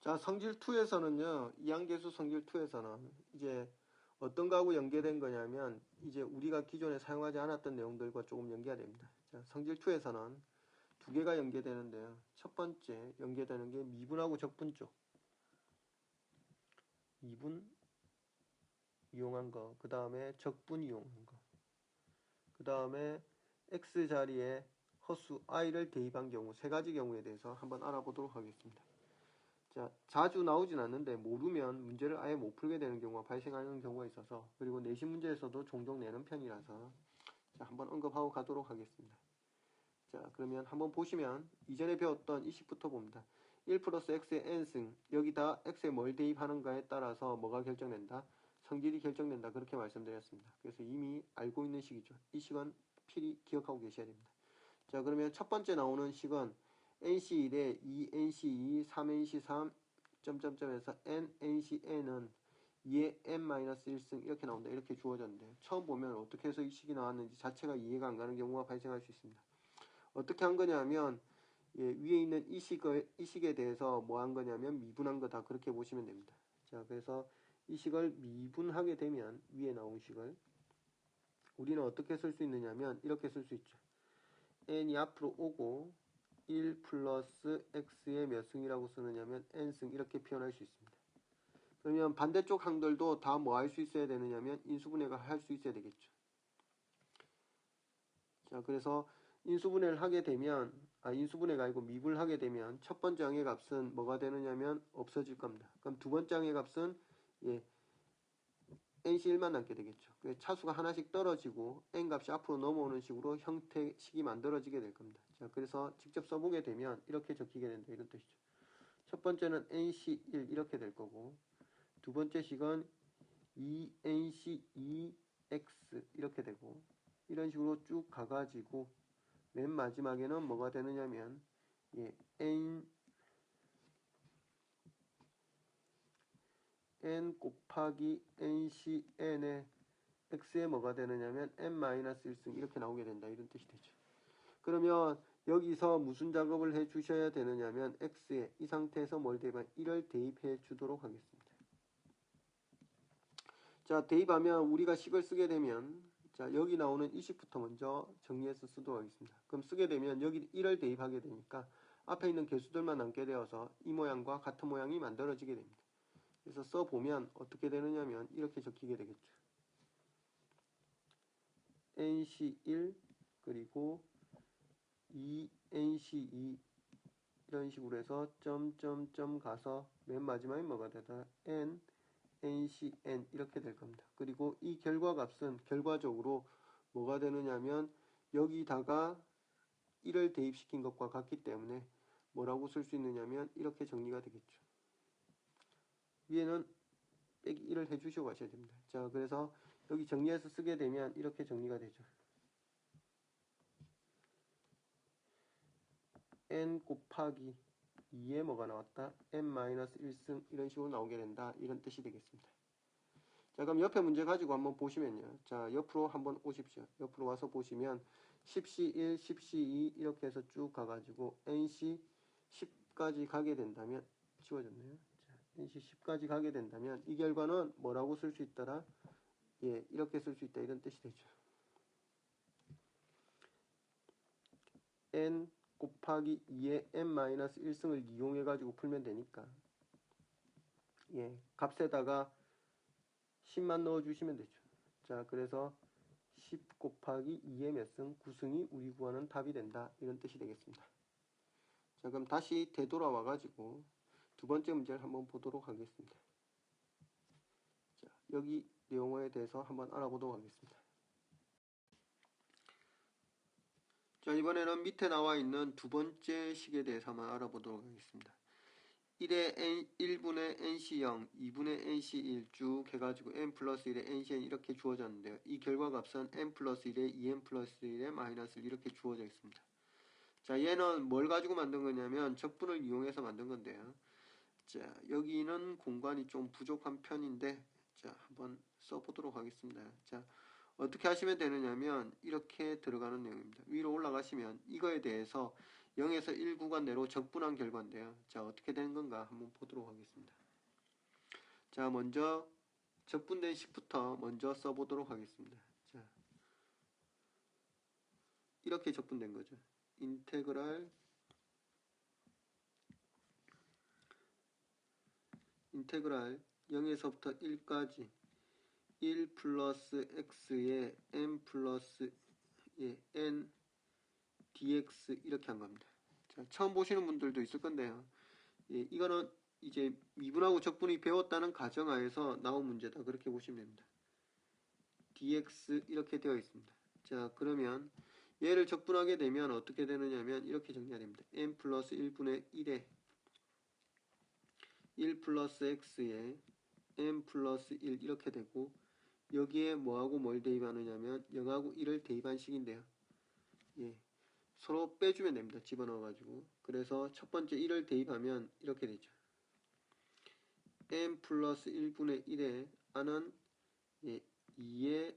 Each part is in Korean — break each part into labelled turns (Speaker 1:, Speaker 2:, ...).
Speaker 1: 자, 성질2에서는요, 이항계수 성질2에서는 이제 어떤 거하고 연계된 거냐면, 이제 우리가 기존에 사용하지 않았던 내용들과 조금 연계가 됩니다. 자, 성질2에서는 두 개가 연계되는데요. 첫 번째 연계되는 게 미분하고 적분 쪽. 미분 이용한 거, 그 다음에 적분 이용한 거, 그 다음에 x 자리에 허수 i를 대입한 경우, 세 가지 경우에 대해서 한번 알아보도록 하겠습니다. 자, 자주 나오진 않는데 모르면 문제를 아예 못 풀게 되는 경우가 발생하는 경우가 있어서, 그리고 내신 문제에서도 종종 내는 편이라서 자, 한번 언급하고 가도록 하겠습니다. 자, 그러면 한번 보시면 이전에 배웠던 이 식부터 봅니다. 1 플러스 x의 n승, 여기다 x에 뭘 대입하는가에 따라서 뭐가 결정된다? 성질이 결정된다. 그렇게 말씀드렸습니다. 그래서 이미 알고 있는 식이죠. 이 식은 필히 기억하고 계셔야 됩니다. 자, 그러면 첫 번째 나오는 식은 NC1에 2NC2, 3NC3, 점점점에서 NNCN은 2의 n-1승 이렇게 나온다. 이렇게 주어졌는데 처음 보면 어떻게 해서 이 식이 나왔는지 자체가 이해가 안 가는 경우가 발생할 수 있습니다. 어떻게 한 거냐면 위에 있는 이 식에 대해서 뭐 한 거냐면 미분한 거다. 그렇게 보시면 됩니다. 자, 그래서 이 식을 미분하게 되면 위에 나온 식을 우리는 어떻게 쓸 수 있느냐면 이렇게 쓸 수 있죠. n이 앞으로 오고 1 플러스 x의 몇 승이라고 쓰느냐면 n승 이렇게 표현할 수 있습니다. 그러면 반대쪽 항들도 다 뭐 할 수 있어야 되느냐면 인수분해가 할 수 있어야 되겠죠. 자, 그래서 인수분해를 하게 되면 인수분해가 아니고 미분을 하게 되면 첫 번째 항의 값은 뭐가 되느냐면 없어질 겁니다. 그럼 두 번째 항의 값은 nc1만 남게 되겠죠. 차수가 하나씩 떨어지고 n값이 앞으로 넘어오는 식으로 형태식이 만들어지게 될 겁니다. 자, 그래서 직접 써보게 되면 이렇게 적히게 된다. 이런 뜻이죠. 첫 번째는 nc1 이렇게 될 거고, 두 번째 식은 2nc2x 이렇게 되고, 이런 식으로 쭉 가가지고 맨 마지막에는 뭐가 되느냐면 n 곱하기 ncn의 x에 뭐가 되느냐면 n-1승 이렇게 나오게 된다. 이런 뜻이 되죠. 그러면 여기서 무슨 작업을 해 주셔야 되느냐면 x에 이 상태에서 뭘 대입하면 1을 대입해 주도록 하겠습니다. 자, 대입하면 우리가 식을 쓰게 되면 자, 여기 나오는 이 식부터 먼저 정리해서 쓰도록 하겠습니다. 그럼 쓰게 되면 여기 1을 대입하게 되니까 앞에 있는 개수들만 남게 되어서 이 모양과 같은 모양이 만들어지게 됩니다. 그래서 써보면 어떻게 되느냐면 이렇게 적히게 되겠죠. nc1 그리고 2nc2 이런 식으로 해서 점점점 가서 맨 마지막에 뭐가 되다 ncn 이렇게 될 겁니다. 그리고 이 결과값은 결과적으로 뭐가 되느냐면 여기다가 1을 대입시킨 것과 같기 때문에 뭐라고 쓸 수 있느냐면 이렇게 정리가 되겠죠. 위에는 빼기 1을 해주시고 가셔야 됩니다. 자, 그래서 여기 정리해서 쓰게 되면 이렇게 정리가 되죠. n 곱하기 2에 뭐가 나왔다? n-1승 이런 식으로 나오게 된다. 이런 뜻이 되겠습니다. 자, 그럼 옆에 문제 가지고 한번 보시면요. 자, 옆으로 한번 오십시오. 옆으로 와서 보시면 10C1, 10C2 이렇게 해서 쭉 가가지고 NC 10까지 가게 된다면 지워졌네요. 자, NC 10까지 가게 된다면 이 결과는 뭐라고 쓸 수 있더라? 이렇게 쓸 수 있다. 이런 뜻이 되죠. n 곱하기 2의 n-1승을 이용해가지고 풀면 되니까 값에다가 10만 넣어주시면 되죠. 자, 그래서 10 곱하기 2의 몇 승? 9승이 우리 구하는 답이 된다. 이런 뜻이 되겠습니다. 자, 그럼 다시 되돌아와가지고 두 번째 문제를 한번 보도록 하겠습니다. 자, 여기 내용에 대해서 한번 알아보도록 하겠습니다. 자, 이번에는 밑에 나와 있는 두 번째 식에 대해서 한번 알아보도록 하겠습니다. 1분의 nc0, 2분의 nc1 쭉 해가지고 n 플러스 1의 ncn 이렇게 주어졌는데요. 이 결과값은 n 플러스 1의 2n 플러스 1의 마이너스 1 이렇게 주어져 있습니다. 자, 얘는 뭘 가지고 만든 거냐면 적분을 이용해서 만든 건데요. 자, 여기는 공간이 좀 부족한 편인데 자, 한번 써보도록 하겠습니다. 자, 어떻게 하시면 되느냐면 이렇게 들어가는 내용입니다. 위로 올라가시면 이거에 대해서 0에서 1 구간 내로 적분한 결과인데요. 자, 어떻게 되는 건가 한번 보도록 하겠습니다. 자, 먼저 적분된 식부터 먼저 써보도록 하겠습니다. 자, 이렇게 적분된 거죠. 인테그랄 0에서부터 1까지 1 플러스 x의 n 플러스 n dx 이렇게 한 겁니다. 자, 처음 보시는 분들도 있을 건데요. 이거는 이제 미분하고 적분이 배웠다는 가정하에서 나온 문제다. 그렇게 보시면 됩니다. dx 이렇게 되어 있습니다. 자, 그러면 얘를 적분하게 되면 어떻게 되느냐면 이렇게 정리가 됩니다. n 플러스 1분의 1에 1 플러스 x에 n 플러스 1 이렇게 되고 여기에 뭐하고 뭘 대입하느냐면 0하고 1을 대입한 식인데요. 예, 서로 빼주면 됩니다. 집어넣어가지고. 그래서 첫 번째 1을 대입하면 이렇게 되죠. n 플러스 1분의 1에 n은 2에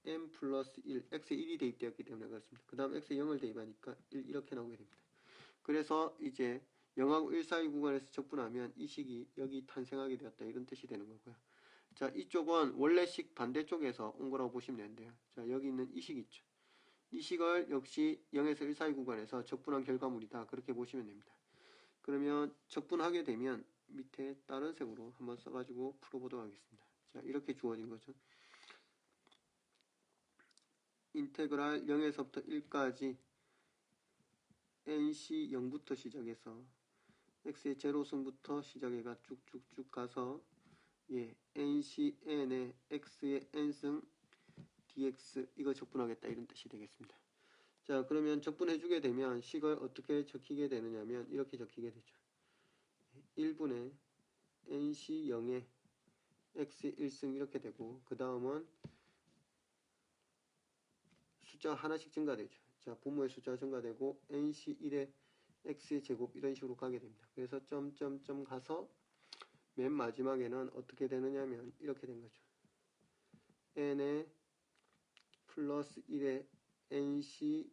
Speaker 1: n 플러스 1, x에 1이 대입되었기 때문에 그렇습니다. 그 다음 x에 0을 대입하니까 1 이렇게 나오게 됩니다. 그래서 이제 0하고 1 사이 구간에서 적분하면 이 식이 여기 탄생하게 되었다. 이런 뜻이 되는 거고요. 자, 이쪽은 원래 식 반대쪽에서 온 거라고 보시면 되는데요. 자, 여기 있는 이 식 있죠. 이 식을 역시 0에서 1 사이 구간에서 적분한 결과물이다. 그렇게 보시면 됩니다. 그러면 적분하게 되면 밑에 다른 색으로 한번 써가지고 풀어보도록 하겠습니다. 자, 이렇게 주어진 거죠. 인테그랄 0에서부터 1까지 nc 0부터 시작해서 x의 제로승부터 시작해가 쭉쭉쭉 가서 nc n에 x의 n승 dx 이거 적분하겠다 이런 뜻이 되겠습니다. 자, 그러면 적분해주게 되면 식을 어떻게 적히게 되느냐면 이렇게 적히게 되죠. 1분의 nc 0에 x 1승 이렇게 되고 그 다음은 숫자 하나씩 증가되죠. 자, 분모의 숫자가 증가되고 nc 1에 x의 제곱 이런 식으로 가게 됩니다. 그래서 점점점 가서 맨 마지막에는 어떻게 되느냐면 이렇게 된 거죠. n에 플러스 1에 nc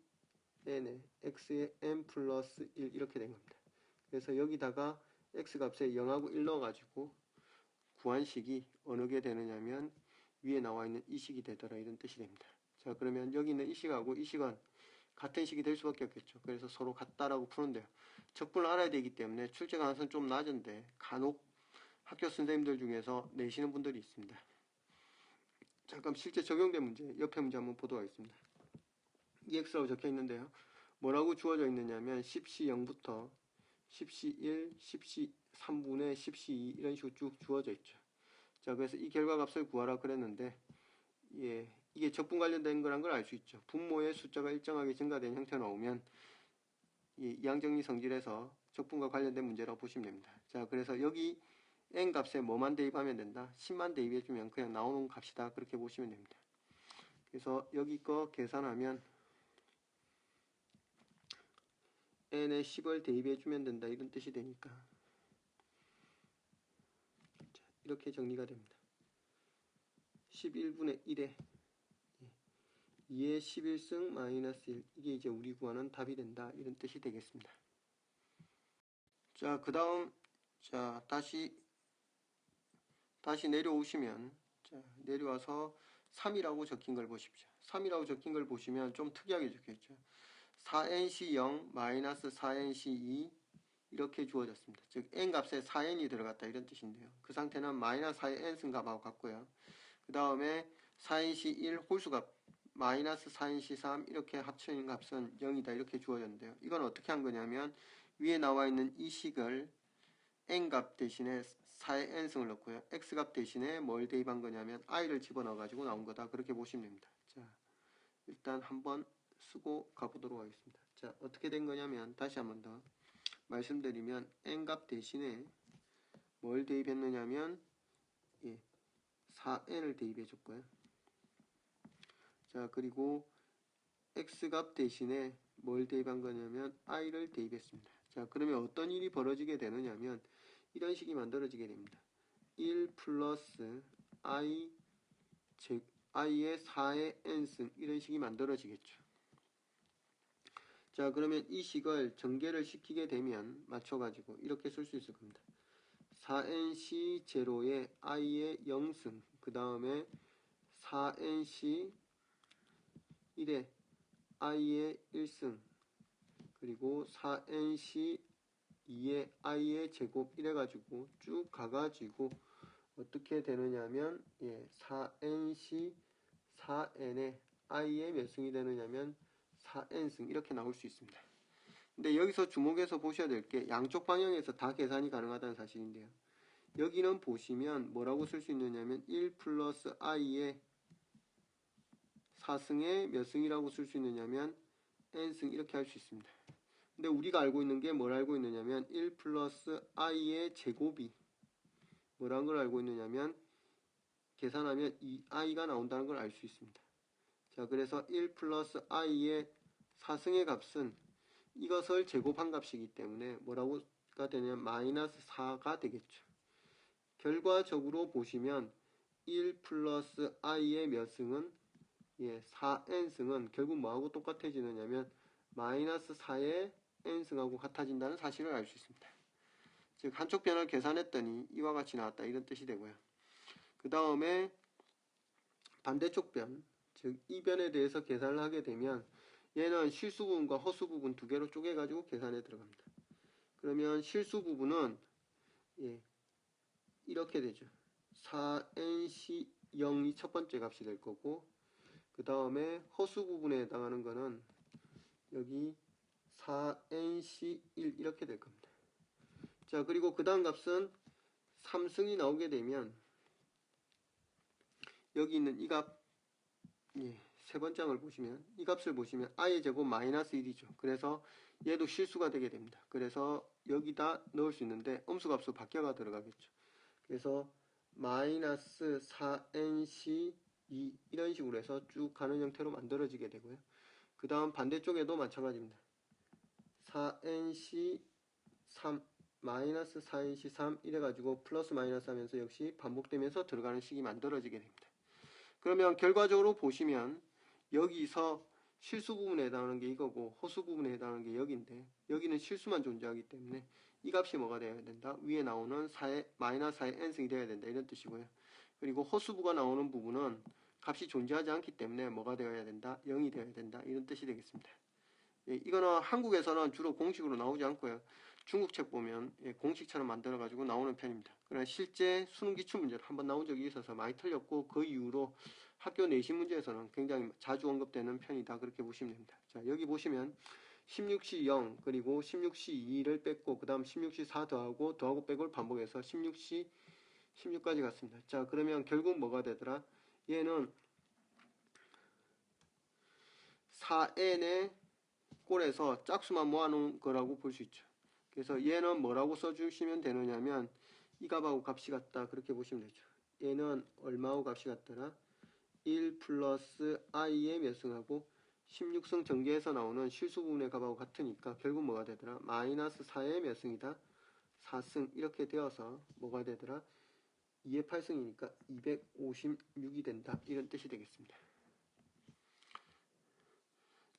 Speaker 1: n에 x의 n 플러스 1 이렇게 된 겁니다. 그래서 여기다가 x 값에 0하고 1 넣어가지고 구한 식이 어느 게 되느냐면 위에 나와 있는 이 식이 되더라 이런 뜻이 됩니다. 자, 그러면 여기 있는 이 식하고 이 식은 같은 식이 될 수밖에 없겠죠. 그래서 서로 같다라고 푸는데요. 적분을 알아야 되기 때문에 출제 가능성은 좀 낮은데 간혹 학교 선생님들 중에서 내시는 분들이 있습니다. 잠깐 실제 적용된 문제, 옆에 문제 한번 보도록 하겠습니다. EX라고 적혀 있는데요. 뭐라고 주어져 있느냐면 10C 0부터 10C 1, 10C 3분의 10C 2 이런 식으로 쭉 주어져 있죠. 자, 그래서 이 결과값을 구하라 그랬는데 이게 적분 관련된 거란 걸 알 수 있죠. 분모의 숫자가 일정하게 증가된 형태가 나오면 이항정리 성질에서 적분과 관련된 문제라고 보시면 됩니다. 자, 그래서 여기 n 값에 뭐만 대입하면 된다? 10만 대입해주면 그냥 나오는 값이다. 그렇게 보시면 됩니다. 그래서 여기 거 계산하면 n에 10을 대입해주면 된다. 이런 뜻이 되니까 자, 이렇게 정리가 됩니다. 11분의 1에 2의 11승 마이너스 1 이게 이제 우리 구하는 답이 된다. 이런 뜻이 되겠습니다. 자, 그 다음 자 다시 내려오시면 자, 내려와서 3이라고 적힌 걸 보십시오. 3이라고 적힌 걸 보시면 좀 특이하게 적혀있죠. 4nc0 마이너스 4nc2 이렇게 주어졌습니다. 즉 n값에 4n이 들어갔다 이런 뜻인데요. 그 상태는 마이너스 4의 n승 값하고 같고요. 그 다음에 4nc1 홀수값 마이너스 4nc3 이렇게 합쳐진 값은 0이다 이렇게 주어졌는데요. 이건 어떻게 한 거냐면 위에 나와 있는 이 식을 n값 대신에 4의 n승을 넣고요. x값 대신에 뭘 대입한 거냐면 i를 집어넣어 가지고 나온 거다 그렇게 보시면 됩니다. 자, 일단 한번 쓰고 가보도록 하겠습니다. 자, 어떻게 된 거냐면 다시 한번 더 말씀드리면 n값 대신에 뭘 대입했느냐면 4n을 대입해 줬고요. 자, 그리고 x값 대신에 뭘 대입한 거냐면 i를 대입했습니다. 자, 그러면 어떤 일이 벌어지게 되느냐면 이런 식이 만들어지게 됩니다. 1 플러스 i의 4의 n승 이런 식이 만들어지겠죠. 자, 그러면 이 식을 전개를 시키게 되면 맞춰가지고 이렇게 쓸 수 있을 겁니다. 4nc 제로에 i의 0승, 그 다음에 4nc 1에 i의 1승, 그리고 4nc 2의 i의 제곱 이래가지고 쭉 가가지고 어떻게 되느냐면 4nc 4n에 i의 몇 승이 되느냐면 4n승 이렇게 나올 수 있습니다. 근데 여기서 주목해서 보셔야 될 게 양쪽 방향에서 다 계산이 가능하다는 사실인데요. 여기는 보시면 뭐라고 쓸 수 있느냐면 1 플러스 i의 4승에 몇 승이라고 쓸 수 있느냐면 n승 이렇게 할 수 있습니다. 근데 우리가 알고 있는 게 뭘 알고 있느냐면 1 플러스 i의 제곱이 뭐라는 걸 알고 있느냐면 계산하면 이 i가 나온다는 걸 알 수 있습니다. 자, 그래서 1 플러스 i의 4승의 값은 이것을 제곱한 값이기 때문에 뭐라고가 되냐면 마이너스 4가 되겠죠. 결과적으로 보시면 1 플러스 i의 몇 승은 4n승은 결국 뭐하고 똑같아지느냐면 마이너스 4의 n승하고 같아진다는 사실을 알 수 있습니다. 즉 한쪽 변을 계산했더니 이와 같이 나왔다 이런 뜻이 되고요. 그 다음에 반대쪽 변, 즉 이 변에 대해서 계산을 하게 되면 얘는 실수 부분과 허수 부분 두 개로 쪼개가지고 계산에 들어갑니다. 그러면 실수 부분은 이렇게 되죠. 4nc0이 첫 번째 값이 될 거고, 그 다음에 허수 부분에 해당하는 거는 여기 4nc1 이렇게 될 겁니다. 자, 그리고 그 다음 값은 3승이 나오게 되면 여기 있는 이 값, 세 번째 항을 보시면 이 값을 보시면 i의 제곱 마이너스 1이죠. 그래서 얘도 실수가 되게 됩니다. 그래서 여기다 넣을 수 있는데 음수값으로 바뀌어가 들어가겠죠. 그래서 마이너스 4nc2 이런 식으로 해서 쭉 가는 형태로 만들어지게 되고요. 그 다음 반대쪽에도 마찬가지입니다. 4nc3 마이너스 4nc3 이래가지고 플러스 마이너스 하면서 역시 반복되면서 들어가는 식이 만들어지게 됩니다. 그러면 결과적으로 보시면 여기서 실수 부분에 해당하는 게 이거고 허수 부분에 해당하는 게 여기인데 여기는 실수만 존재하기 때문에 이 값이 뭐가 되어야 된다? 위에 나오는 4의 마이너스 4의 n승이 되어야 된다 이런 뜻이고요. 그리고 허수부가 나오는 부분은 값이 존재하지 않기 때문에 뭐가 되어야 된다? 0이 되어야 된다 이런 뜻이 되겠습니다. 이거는 한국에서는 주로 공식으로 나오지 않고요. 중국 책 보면 공식처럼 만들어 가지고 나오는 편입니다. 그러나 실제 수능 기출 문제로 한번 나온 적이 있어서 많이 틀렸고 그 이후로 학교 내신 문제에서는 굉장히 자주 언급되는 편이다 그렇게 보시면 됩니다. 자, 여기 보시면 16시 0 그리고 16시 2를 뺐고 그 다음 16시 4 더하고 빼고를 반복해서 16시 16까지 갔습니다. 자, 그러면 결국 뭐가 되더라? 얘는 4n의 꼴에서 짝수만 모아놓은 거라고 볼 수 있죠. 그래서 얘는 뭐라고 써주시면 되느냐면 이 값하고 값이 같다 그렇게 보시면 되죠. 얘는 얼마하고 값이 같더라? 1 플러스 i의 몇 승하고 16승 전개에서 나오는 실수 부분의 값하고 같으니까 결국 뭐가 되더라? 마이너스 4의 몇 승이다? 4승 이렇게 되어서 뭐가 되더라? 2의 8승이니까 256이 된다 이런 뜻이 되겠습니다.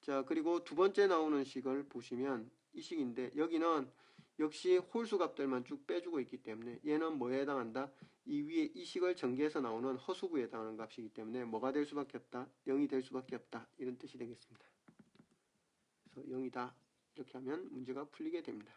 Speaker 1: 자, 그리고 두 번째 나오는 식을 보시면 이 식인데 여기는 역시 홀수 값들만 쭉 빼주고 있기 때문에 얘는 뭐에 해당한다? 이 위에 이 식을 전개해서 나오는 허수부에 해당하는 값이기 때문에 뭐가 될 수밖에 없다? 0이 될 수밖에 없다 이런 뜻이 되겠습니다. 그래서 0이다 이렇게 하면 문제가 풀리게 됩니다.